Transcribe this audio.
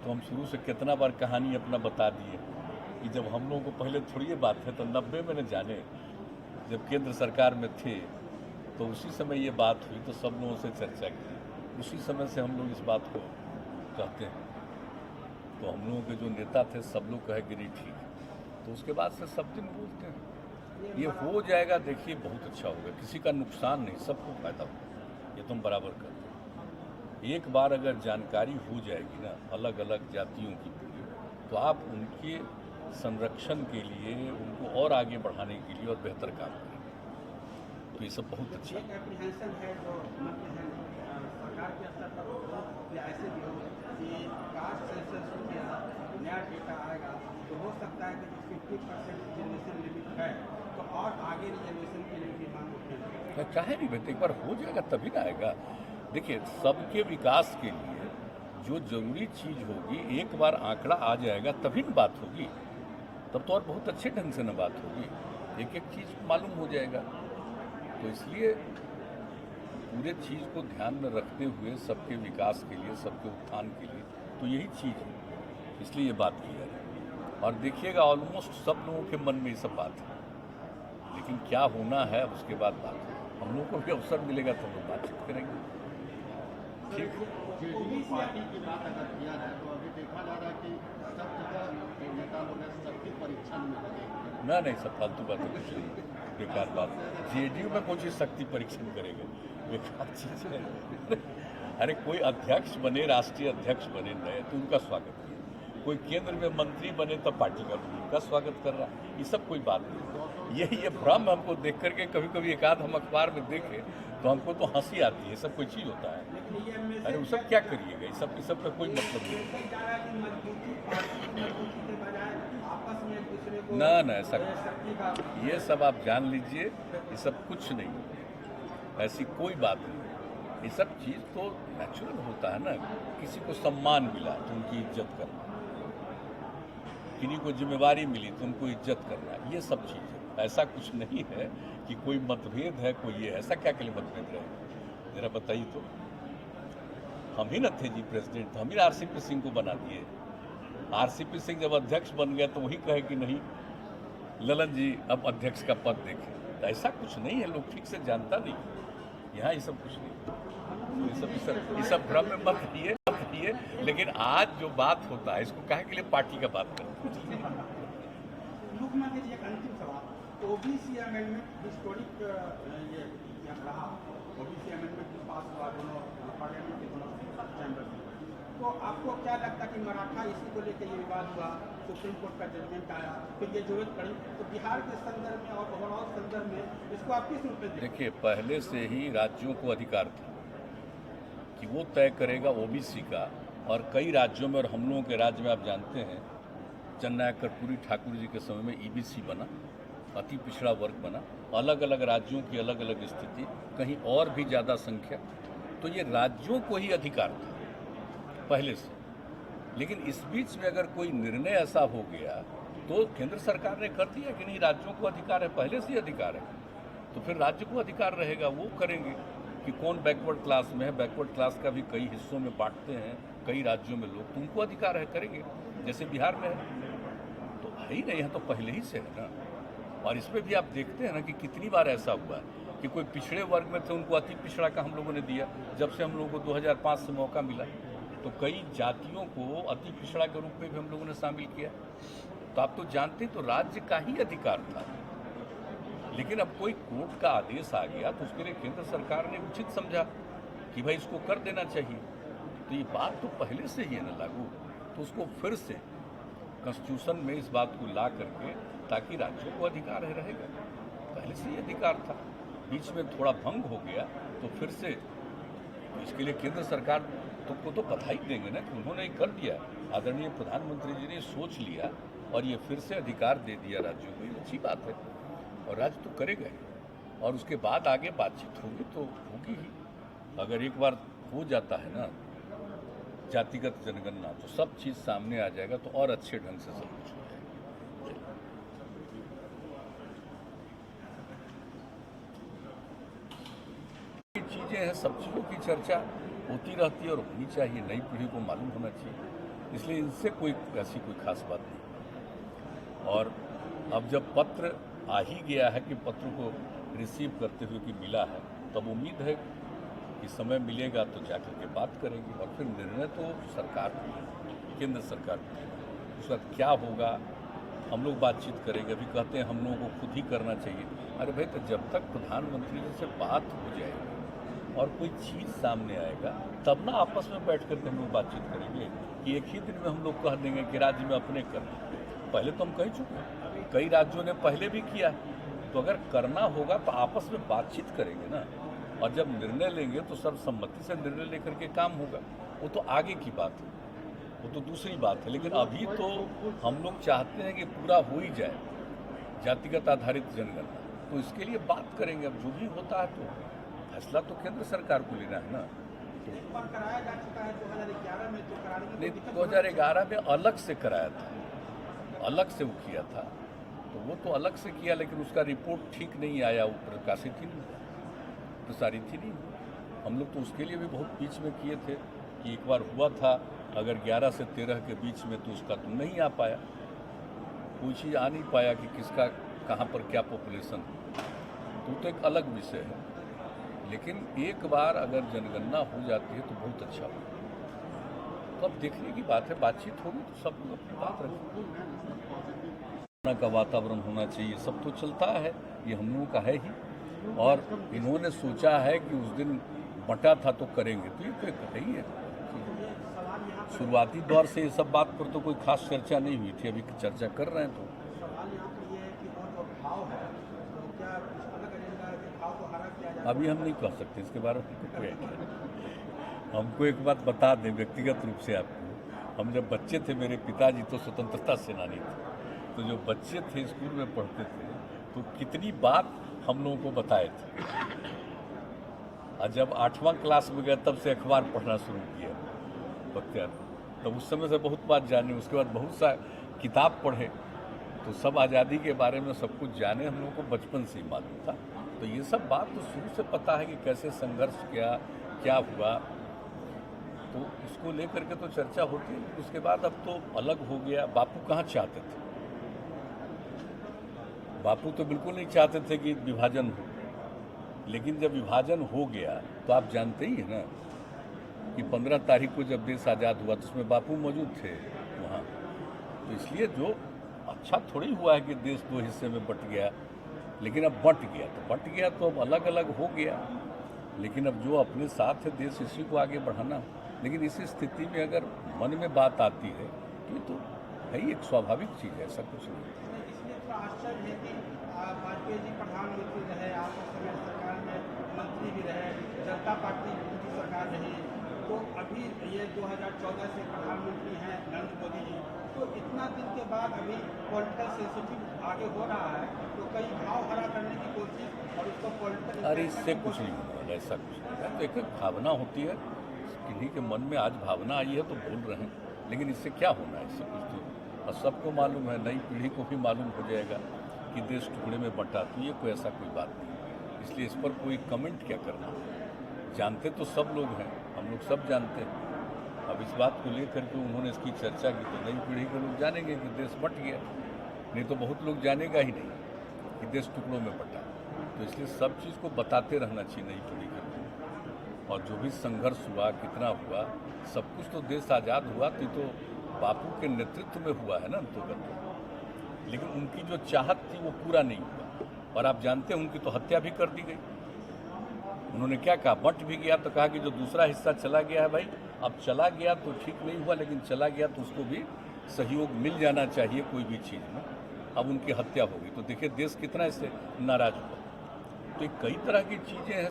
तो हम शुरू से कितना बार कहानी अपना बता दिए कि जब हम लोगों को पहले थोड़ी ये बात है, तो 90 में न जाने जब केंद्र सरकार में थे तो उसी समय ये बात हुई तो सब लोगों से चर्चा की। उसी समय से हम लोग इस बात को कहते हैं। तो हम लोगों के जो नेता थे सब लोग कहे कि नहीं ठीक है, तो उसके बाद से सब दिन बोलते हैं ये हो जाएगा। देखिए बहुत अच्छा होगा, किसी का नुकसान नहीं, सबको फायदा होगा, ये तुम बराबर करते हैं। एक बार अगर जानकारी हो जाएगी ना अलग अलग जातियों की पूरी, तो आप उनके संरक्षण के लिए, उनको और आगे बढ़ाने के लिए और बेहतर काम करेंगे। तो ये सब बहुत अच्छा एक एप्रीहेंशन है जो सरकार के स्तर पर या ऐसे भी हो कि कास्ट सेंसस हो गया, नया डेटा आएगा तो हो सकता है कि 50% रिजर्वेशन लिमिट है तो और आगे रिजर्वेशन के लिए भी मांग उठेगी। चाहे नहीं बेटे, एक बार हो जाएगा तभी ना आएगा। देखिए सबके विकास के लिए जो जरूरी चीज़ होगी, एक बार आंकड़ा आ जाएगा तभी न बात होगी, तब तो और बहुत अच्छे ढंग से न बात होगी, एक एक चीज़ मालूम हो जाएगा। तो इसलिए पूरे चीज़ को ध्यान में रखते हुए सबके विकास के लिए, सबके उत्थान के लिए, तो यही चीज़ है, इसलिए ये बात की जाए। और देखिएगा ऑलमोस्ट सब लोगों के मन में ये सब बात है, लेकिन क्या होना है उसके बाद बात है। हम लोग को भी अवसर मिलेगा तो हम लोग बातचीत करेंगे। ठीक है, जेडीयू पार्टी की बात अगर किया जाए तो अभी देखा जा रहा है कि सब जगह नेता लोग शक्ति परीक्षण में लगे। ना नहीं, सब फालतू बातें कुछ नहीं, बेकार बात। जेडीयू में कौन चीज़ शक्ति परीक्षण करेगा, बेकार चीज़ है। अरे कोई अध्यक्ष बने, राष्ट्रीय अध्यक्ष बने नए तो उनका स्वागत किया, कोई केंद्र में मंत्री बने तब पार्टी का उनका स्वागत कर रहा, ये सब कोई बात नहीं। ये भ्रम हमको देख करके कभी कभी एक आध हम अखबार में देखें तो हमको तो हंसी आती है, सब कोई चीज़ होता है। अरे वो सब क्या करिएगा, ये सब का कोई मतलब नहीं। ना ऐसा ये सब आप जान लीजिए, ये सब कुछ नहीं, ऐसी कोई बात नहीं। ये सब चीज़ तो नेचुरल होता है ना, किसी को सम्मान मिला तो उनकी इज्जत करना, किन्हीं को जिम्मेवारी मिली तो उनको इज्जत करना, ये सब चीज़ है। ऐसा कुछ नहीं है कि कोई मतभेद है, कोई ये ऐसा क्या के लिए मतभेद रहे, जरा बताइए तो। हम ही न थे जी प्रेसिडेंट, हम ही आरसीपी सिंह को बना दिए। आरसीपी सिंह जब अध्यक्ष बन गया तो वही कहे कि नहीं ललन जी अब अध्यक्ष का पद देखें, तो ऐसा कुछ नहीं है, लोग ठीक से जानता नहीं यहाँ, ये सब कुछ नहीं। ये सब भ्रम में मत रहिए। लेकिन आज जो बात होता है इसको काहे के लिए पार्टी का बात करते हैं। मुख्यमंत्री जी एक अंतिम सवाल, ओबीसी अमेंडमेंट हिस्टोरिक ये रहा, ओबीसी अमेंडमेंट पास हुआ दोनों पार्लियामेंट के दोनों चैम्बर में, तो आपको क्या लगता है कि मराठा इसी को लेकर ये विवाद हुआ, सुप्रीम कोर्ट का जजमेंट आया, फिर ये जरूरत पड़ी, तो बिहार के संदर्भ में और ओवरऑल संदर्भ में इसको आप किस रूप में देखिए, पहले से ही राज्यों को अधिकार था कि वो तय करेगा ओबीसी का, और कई राज्यों में, और हम लोगों के राज्य में आप जानते हैं जननायक कर्पूरी ठाकुर जी के समय में ईबीसी बना, अति पिछड़ा वर्ग बना। अलग अलग राज्यों की अलग अलग स्थिति, कहीं और भी ज़्यादा संख्या, तो ये राज्यों को ही अधिकार था पहले से। लेकिन इस बीच में अगर कोई निर्णय ऐसा हो गया तो केंद्र सरकार ने कर दिया कि नहीं राज्यों को अधिकार है, पहले से ही अधिकार है, तो फिर राज्य को अधिकार रहेगा, वो करेंगे कि कौन बैकवर्ड क्लास में है। बैकवर्ड क्लास का भी कई हिस्सों में बांटते हैं कई राज्यों में लोग, तो उनको अधिकार है, करेंगे, जैसे बिहार में है। तो है ही नहीं, यहाँ तो पहले ही से है ना। और इसमें भी आप देखते हैं ना कि कितनी बार ऐसा हुआ है कि कोई पिछड़े वर्ग में थे उनको अति पिछड़ा का हम लोगों ने दिया, जब से हम लोगों को 2005 से मौका मिला तो कई जातियों को अति पिछड़ा के रूप में भी हम लोगों ने शामिल किया। तो आप तो जानते, तो राज्य का ही अधिकार था। लेकिन अब कोई कोर्ट का आदेश आ गया तो उसके लिए केंद्र सरकार ने उचित समझा कि भाई इसको कर देना चाहिए। तो ये बात तो पहले से ही है ना लागू, तो उसको फिर से कॉन्स्टिट्यूशन में इस बात को ला करके, ताकि राज्यों को अधिकार है रहेगा, पहले से ही अधिकार था, बीच में थोड़ा भंग हो गया तो फिर से, तो इसके लिए केंद्र सरकार को तो बधाई देंगे ना कि उन्होंने कर दिया। आदरणीय प्रधानमंत्री जी ने सोच लिया और ये फिर से अधिकार दे दिया राज्यों को, ये अच्छी बात है, और राज्य तो करेगा ही। और उसके बाद आगे बातचीत होगी तो होगी ही। अगर एक बार हो जाता है ना जातिगत जनगणना, तो सब चीज़ सामने आ जाएगा, तो और अच्छे ढंग से सब कुछ हो जाएगा। चीज़ें हैं, सब चीज़ों की चर्चा होती रहती है और होनी चाहिए, नई पीढ़ी को मालूम होना चाहिए। इसलिए इनसे कोई ऐसी कोई खास बात नहीं। और अब जब पत्र आ ही गया है कि पत्र को रिसीव करते हुए कि मिला है, तब उम्मीद है कि समय मिलेगा तो जाकर के बात करेंगे और फिर निर्णय तो सरकार को लेगा, केंद्र सरकार को लेगा। उसके बाद क्या होगा हम लोग बातचीत करेंगे। अभी कहते हैं हम लोगों को खुद ही करना चाहिए। अरे भाई, तो जब तक प्रधानमंत्री जी से बात हो जाएगी और कोई चीज़ सामने आएगा तब ना आपस में बैठ करके हम लोग बातचीत करेंगे कि एक ही दिन में हम लोग कह देंगे कि राज्य में अपने कर। पहले तो हम कह चुके हैं, कई राज्यों ने पहले भी किया है। तो अगर करना होगा तो आपस में बातचीत करेंगे ना, और जब निर्णय लेंगे तो सर्वसम्मति से निर्णय लेकर के काम होगा। वो तो आगे की बात है, वो तो दूसरी बात है। लेकिन अभी तो हम लोग चाहते हैं कि पूरा हो ही जाए जातिगत आधारित जनगणना, तो इसके लिए बात करेंगे। अब जो भी होता है तो फैसला तो केंद्र सरकार को लेना है ना। एक बार कराया जा चुका है 2011 में, तो कराने की नहीं, 2011 में अलग से कराया था, अलग से वो किया था, तो वो तो अलग से किया, लेकिन उसका रिपोर्ट ठीक नहीं आया, वो प्रकाशित ही नहीं, प्रसारित ही नहीं। हम लोग तो उसके लिए भी बहुत बीच में किए थे कि एक बार हुआ था, अगर 11 से 13 के बीच में, तो उसका तो नहीं आ पाया, कोई चीज़ आ नहीं पाया कि किसका कहाँ पर क्या पॉपुलेशन, तो एक अलग विषय है। लेकिन एक बार अगर जनगणना हो जाती है तो बहुत अच्छा होगा। तो अब देखने की बात है, बातचीत होगी तो सब लोग अपनी बात रखेंगे। का वातावरण होना चाहिए, सब तो चलता है, ये हम लोगों का है ही। और इन्होंने सोचा है कि उस दिन बंटा था तो करेंगे, तो ये तो है ही है। शुरुआती दौर से ये सब बात पर तो कोई खास चर्चा नहीं हुई थी, अभी चर्चा कर रहे हैं। तो सवाल यहाँ पर ये है कि वो जो भाव है, तो क्या कुछ अलग एजेंडा है कि भाव को हरा किया जाए? अभी हम नहीं कह सकते इसके बारे में कोई आइडिया नहीं। हमको एक बात बता दें व्यक्तिगत रूप से आपको, हम जब बच्चे थे, मेरे पिताजी तो स्वतंत्रता सेनानी थे, तो जो बच्चे थे स्कूल में पढ़ते थे तो कितनी बात हम लोगों को बताए थे। और जब 8वां क्लास में गए तब से अखबार पढ़ना शुरू किया बख्तियार, तब उस समय से बहुत बात जाने। उसके बाद बहुत सा किताब पढ़े, तो सब आज़ादी के बारे में सब कुछ जाने, हम लोगों को बचपन से ही मालूम था। तो ये सब बात तो शुरू से पता है कि कैसे संघर्ष किया, क्या हुआ, तो उसको लेकर के तो चर्चा होती है। उसके बाद अब तो अलग हो गया। बापू कहाँ चाहते थे? बापू तो बिल्कुल नहीं चाहते थे कि विभाजन हो, लेकिन जब विभाजन हो गया तो आप जानते ही हैं ना कि 15 तारीख को जब देश आज़ाद हुआ तो उसमें बापू मौजूद थे वहाँ। तो इसलिए जो अच्छा थोड़ी हुआ है कि देश 2 हिस्से में बंट गया, लेकिन अब बंट गया तो अब अलग अलग हो गया। लेकिन अब जो अपने साथ है देश, इसी को आगे बढ़ाना। लेकिन इसी स्थिति में अगर मन में बात आती है तो ये तो है ही, एक स्वाभाविक चीज़ है, ऐसा कुछ नहीं। इसलिए थोड़ा आश्चर्य है कि वाजपेयी जी प्रधानमंत्री रहे, आप उस समय सरकार में मंत्री भी रहे, जनता पार्टी की सरकार रही, तो अभी ये 2014 से प्रधानमंत्री हैं नरेंद्र मोदी जी, तो इतना दिन के बाद अभी पॉलिटिकल सेंसिटिव आगे हो रहा है, तो कई भाव हरा करने की कोशिश और उसको पॉलिटिकल। अरे इससे कुछ नहीं होने वाला, ऐसा कुछ नहीं है। तो एक भावना होती है, किन्हीं के मन में आज भावना आई है तो बोल रहे हैं, लेकिन इससे क्या होना है, इससे कुछ तो। और सबको मालूम है, नई पीढ़ी को भी मालूम हो जाएगा कि देश टुकड़े में बंटा, तो ये कोई ऐसा कोई बात नहीं। इसलिए इस पर कोई कमेंट क्या करना, जानते तो सब लोग हैं, हम लोग सब जानते हैं। अब इस बात को लेकर के उन्होंने इसकी चर्चा की तो नई पीढ़ी के लोग जानेंगे कि देश बंट गया, नहीं तो बहुत लोग जानेगा ही नहीं कि देश टुकड़ों में बंटा। तो इसलिए सब चीज़ को बताते रहना चाहिए नई पीढ़ी के लोग। और जो भी संघर्ष हुआ, कितना हुआ, सब कुछ तो देश आज़ाद हुआ तो बापू के नेतृत्व में हुआ है ना अंतोगत। लेकिन उनकी जो चाहत थी वो पूरा नहीं हुआ, और आप जानते हैं उनकी तो हत्या भी कर दी गई। उन्होंने क्या कहा, बंट भी गया तो कहा कि जो दूसरा हिस्सा चला गया है भाई, अब चला गया तो ठीक नहीं हुआ, लेकिन चला गया तो उसको भी सहयोग मिल जाना चाहिए कोई भी चीज़ में। अब उनकी हत्या हो गई तो देखिए देश कितना इससे नाराज हुआ। तो कई तरह की चीज़ें हैं।